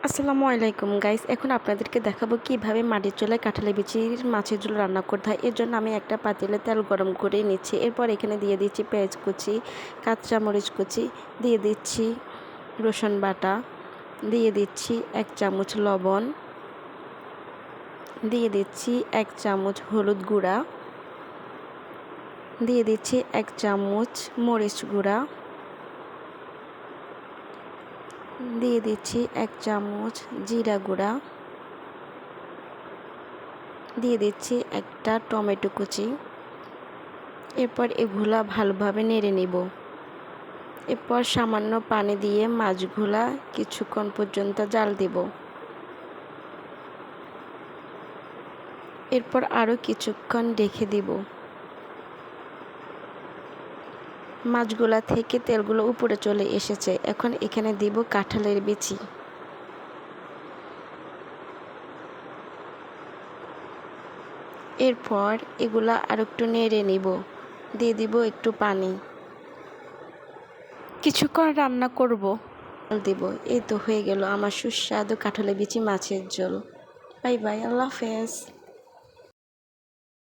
আসসালামু আলাইকুম গাইস, এখন আপনাদেরকে দেখাবো কিভাবে মাটির চুলায় কাঁঠালের বিচির মাছের ঝোল রান্না করতে হয়। এর জন্য আমি একটা পাতিলে তেল গরম করে নিচ্ছি। এরপর এখানে দিয়ে দিচ্ছি পেঁয়াজ কুচি, কাঁচা মরিচ কুচি, দিয়ে দিচ্ছি রসুন বাটা, দিয়ে দিচ্ছি 1 চামচ লবণ, দিয়ে দিচ্ছি 1 চামচ হলুদ গুঁড়া, দিয়ে দিচ্ছি 1 চামচ মরিচ গুঁড়া, দিয়ে দিচ্ছি 1 চামচ জিরা গুঁড়া, দিয়ে দিচ্ছি একটা টমেটো কুচি। এরপর এগুলা ভালোভাবে নেড়ে নিব। এরপর সামান্য পানি দিয়ে মাছগুলা কিছুক্ষণ পর্যন্ত জাল দিব। এরপর আরও কিছুক্ষণ রেখে দিব। মাছগুলা থেকে তেলগুলো উপরে চলে এসেছে। এখন এখানে দিব কাঁঠালের বিচি। এরপর এগুলা আর একটু নেড়ে নিব। দিয়ে দিব একটু পানি। কিছুক্ষণ রান্না করব, দেব। এই তো হয়ে গেল আমার সুস্বাদু কাঁঠালের বিচি মাছের ঝোল। বাই বাই, আল্লাহ হাফেজ।